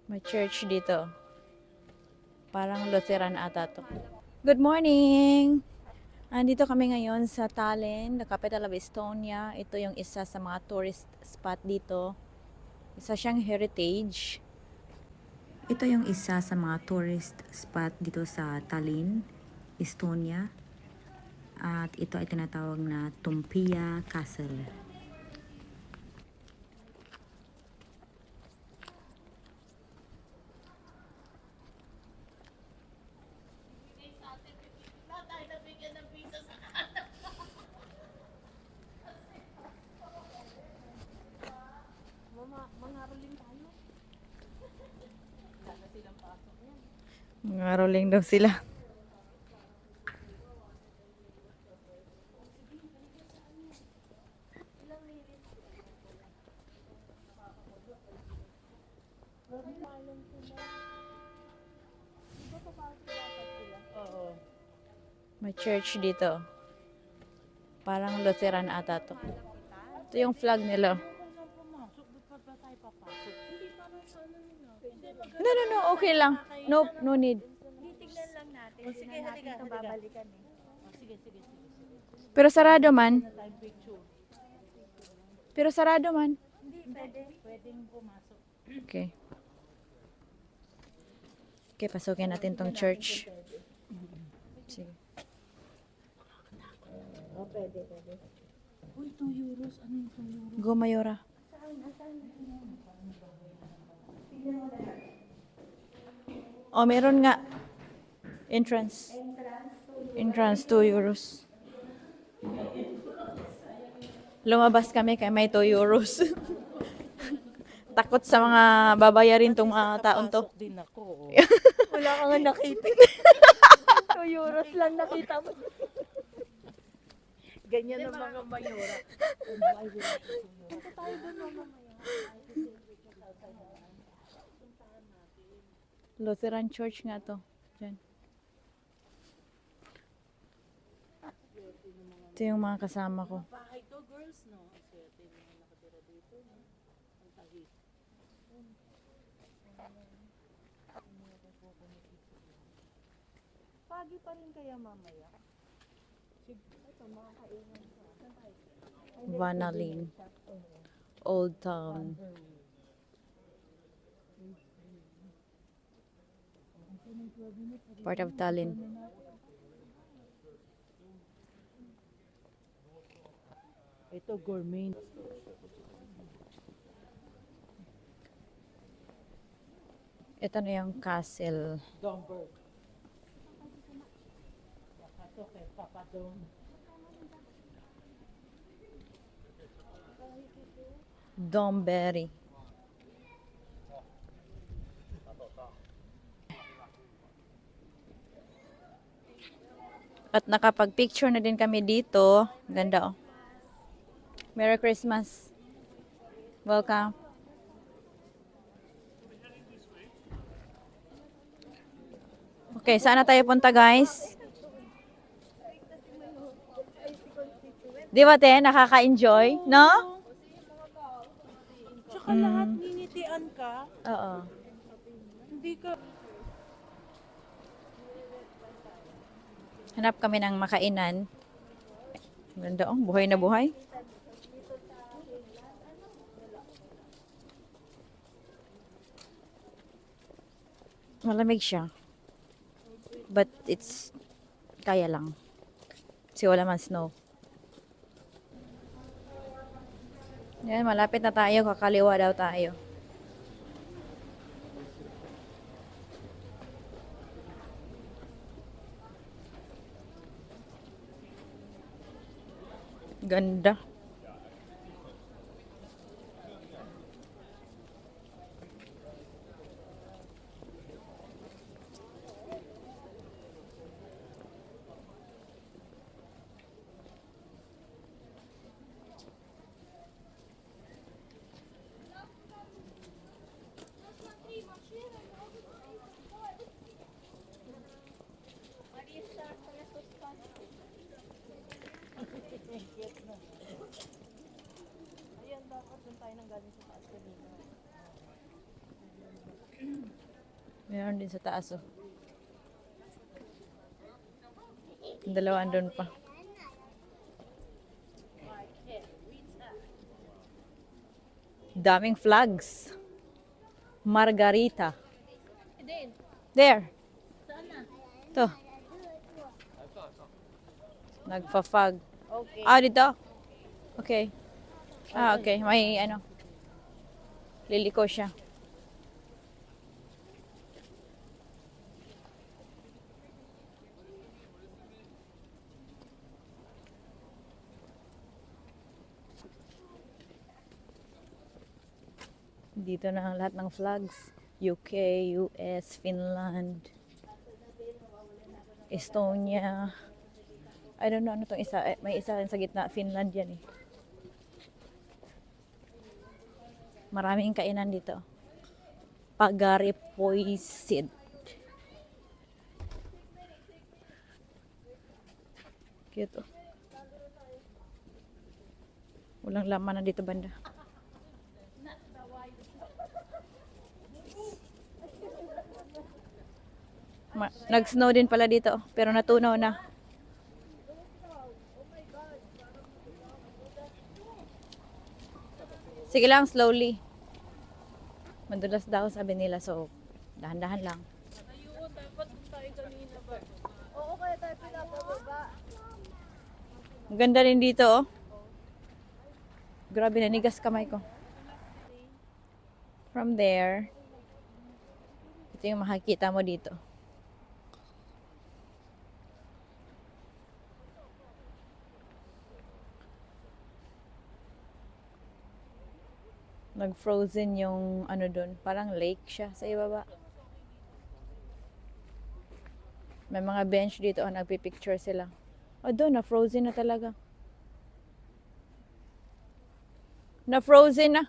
May church dito. Parang Lutheran ata to. Good morning! Andito kami ngayon sa Tallinn, the capital of Estonia. Ito yung isa sa mga tourist spot dito. Isa siyang heritage. Ito yung isa sa mga tourist spot dito sa Tallinn, Estonia. At ito ay tinatawag na Toompea Castle. Mga rolling daw sila. May church dito. Parang Lutheran ata to. Ito yung flag nila. No, okay lang. No need. Titignan lang natin. Sige, halika. Babalikan eh. Sige. Pero sarado man. Pero sarado man. Hindi, pwede. Pwedeng pumasok. Okay. Okay, pasukin natin tong church. Sige. Pwede. Uy, 2 euros. Ano yung 2 euros? Go, Mayora. Oh, meron nga. Entrance 2 euros. Lumabas kami kay may 2 euros. Takot sa mga babayarin tong mga taon to. Pasok din ako. Wala ka nga nakita. 2 euros lang nakita mo. Ganyan ang mga mayora. Punta tayo doon mamaya. Lutheran Church nga to. Diyan. Ito yung mga kasama ko. Bahay to, girls, no? Swerte yung mga nakatira dito, no? Ang tahi. Pagi pa rin kaya mamaya. Ito, mga kainan ko. Saan tayo? Vanalin. Old Town. Part of Tallinn. Ito, gourmet. Ito na yung castle. Domberg. Ito kay Papa Dom. Domberry. At nakapag-picture na din kami dito. Ganda oh. Merry Christmas. Welcome. Okay, saan na tayo punta guys? Di ba te, nakaka-enjoy? No? Tsaka lahat ninitian ka. Oo. Hindi ka... Hanap kami ng makainan. Ganda oh, buhay na buhay. Malamig siya. But it's kaya lang. Kasi wala man snow. Yan, malapit na tayo. Kakaliwa daw tayo. Ganda. Ayan, dapat doon tayo nang galing sa taas kanina. Meron din sa taas, oh. Dalawa andun pa. Daming flags. Margarita. There. To. Nagfa-fog. Okay. Ah, dito? Okay. Ah, okay. May ano. Liliko siya. Dito na ang lahat ng flags. UK, US, Finland, Estonia. I don't know ano tong isa. May isa rin sa gitna. Finland yan eh. Maraming kainan dito. Pagaripoisid. Cute oh. Walang laman na dito banda. Nag-snow din pala dito, pero natunaw na. Sige lang, slowly. Madulas daw sabi nila, so dahan-dahan lang. Ayun, dapat tayo kanina ba? Oo, kaya tayo pinapababa. Ang ganda rin dito, oh. Grabe, nanigas kamay ko. From there, ito yung makikita mo dito. Nag-frozen yung ano doon. Parang lake siya sa ibaba. May mga bench dito. Oh, nagpipicture sila. Oh, doon. Na-frozen na talaga. Na-frozen na.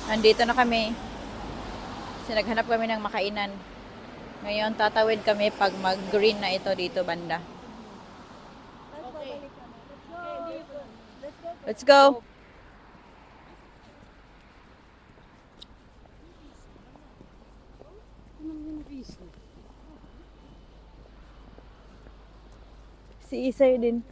Nandito na kami. Kasi naghanap kami ng makainan. Ngayon, tatawid kami pag mag-green na ito dito banda. Okay. Let's go! Si Isay din.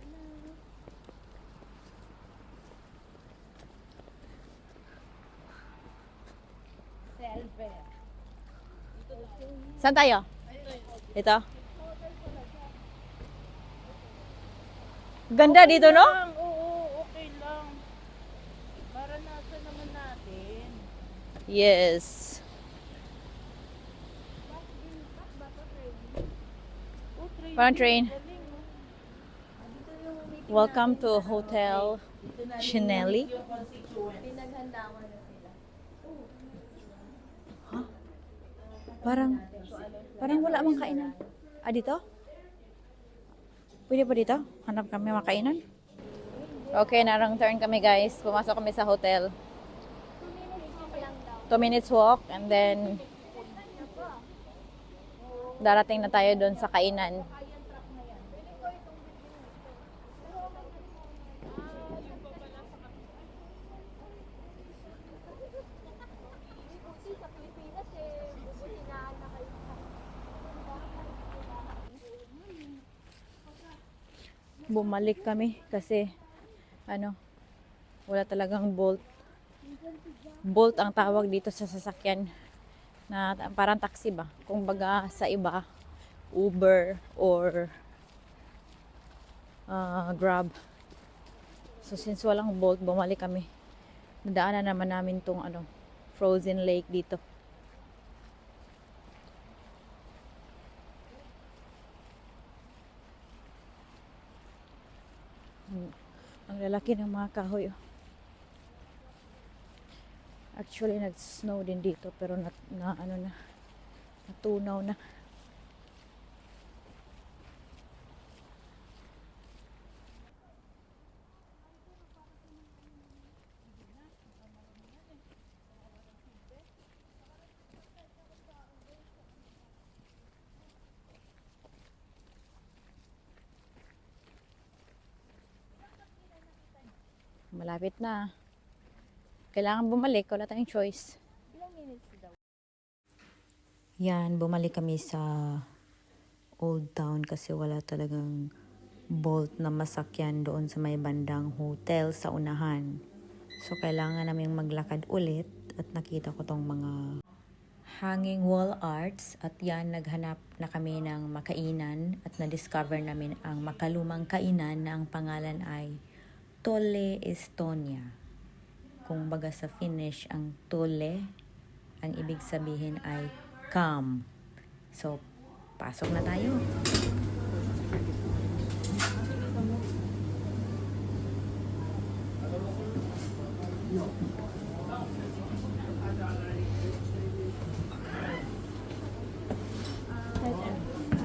Saan tayo? Ito? Ganda dito, no? Oo, okay lang. Maranasan naman natin. Yes. Oh, train. Parang train. Galing, oh. Welcome to Hotel Chinelli. Pinaghandaman na sila. Parang wala mang kainan. Ah, dito? Pwede pa dito? Hanap kami makainan. Okay, narang turn kami guys. Pumasok kami sa hotel. 2 minutes walk and then darating na tayo doon sa kainan. bumalik kami kasi ano, wala talagang bolt. Bolt ang tawag dito sa sasakyan na parang taxi ba? Kung baga sa iba, Uber or Grab. So since walang bolt, bumalik kami. Nadaanan naman namin tong ano, frozen lake dito. Ang lalaki ng mga kahoy. Oh. Actually, nag-snow din dito pero natunaw na. Malapit na. Kailangan bumalik, wala tayong choice. Ilang minutes daw? Yan, bumalik kami sa Old Town kasi wala talagang bolt na masakyan doon sa may bandang hotel sa unahan. So, kailangan namin maglakad ulit at nakita ko tong mga hanging wall arts at yan, naghanap na kami ng makainan at na-discover namin ang makalumang kainan na ang pangalan ay Tolle Estonia. Kung baga sa Finnish, ang Tolle, ang ibig sabihin ay come. So, pasok na tayo.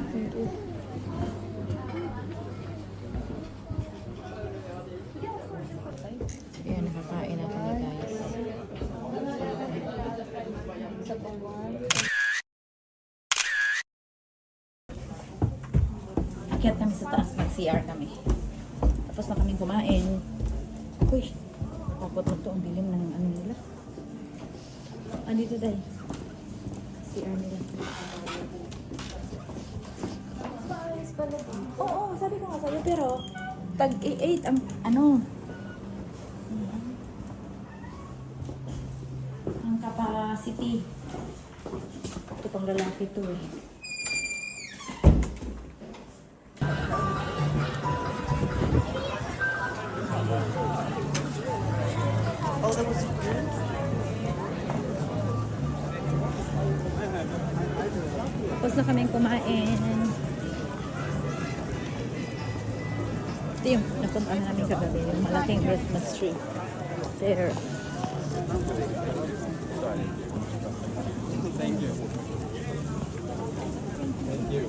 Thank you. Ayan, nakakain na kami guys. Sa bawang. Akyat kami sa taas, mag-CR kami. Tapos na kaming kumain. Uy, tapos na to ang dilim ng ano nila. Andito dahil. CR nila. Oo, sabi ko nga sa'yo, pero tag-8 ang ano. Ang capacity. Ito pang lalaki to eh. Tapos na kaming kumain. Ito yung napuntahan namin kagabi, yung malaking Christmas tree. There. Thank you. Thank you.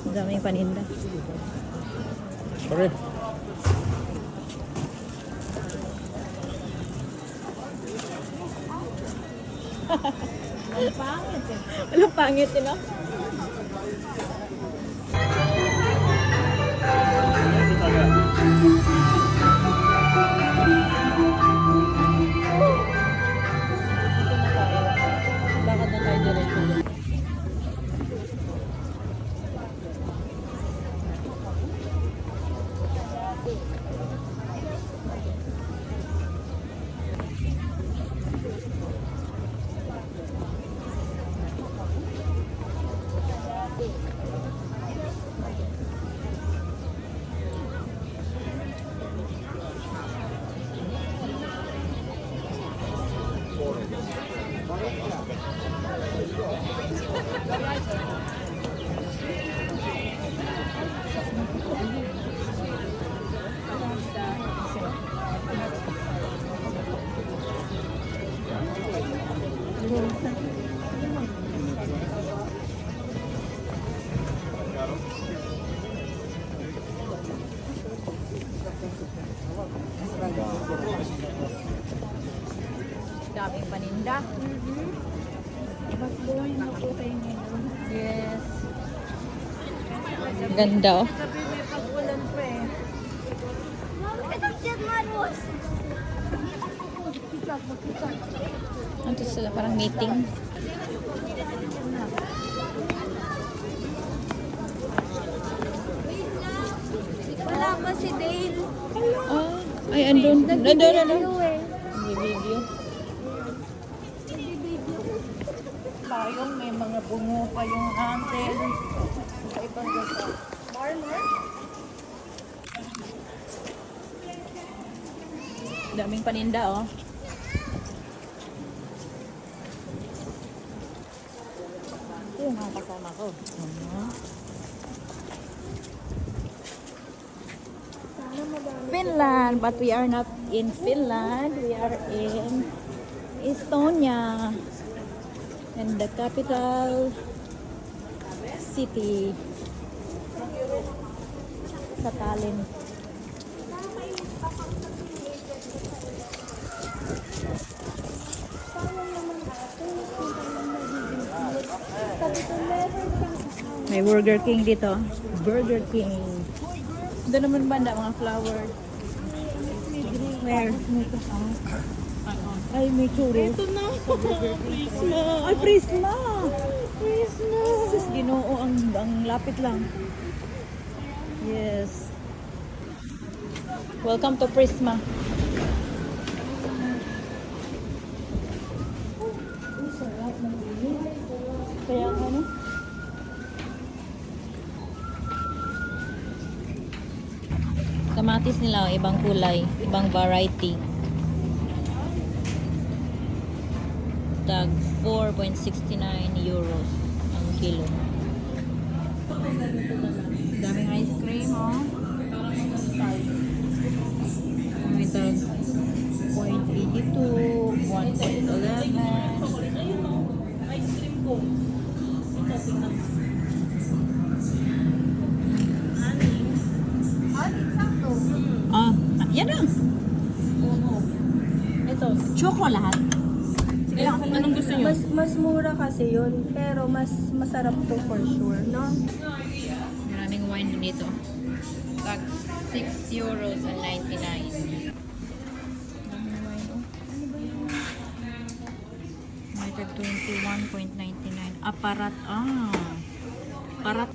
Ang daming paninda. Sorry. Ang pangit eh. Walang pangit, no? Bakit na tayo diretso? Daming paninda. Mas buhay na po tayo ngayon. Yes. Ganda oh. Sabi may pag-ulan pa eh. Ito sila parang meeting. si Dale. Ah, ay, andun. Nag-video eh. Video. Tayong may mga bungo pa yung handle. Sa ibang gasa. Marmor? Daming paninda, oh. Ito yung mga kasama ko. Sana madami. Finland, but we are not in Finland. We are in Estonia. And the capital city sa Tallinn. Sabi ko, never kang May Burger King dito. Burger King. Doon naman banda mga flower. Where? Ay, may churros. ito na. Prisma. Ay, Prisma! Prisma. Sis, Ginoo, ang lapit lang. Yes. Welcome to Prisma. Kaya ano? Kamatis nila, oh, ibang kulay, ibang variety. Tag 4.69 euros ang kilo. Daming ice cream, oh. May tag 0.82, 1.11. Ice cream ko. Ito, tingnan mo. Sakto. Ah, yan na. Ito. Choco lahat. Sige lang, anong gusto nyo? Mas mura kasi yun, pero mas masarap to for sure, no? Maraming wine dito. Tag 6 euros and 99. Maraming wine, oh. May tag 21.99. Aparat, ah. Parat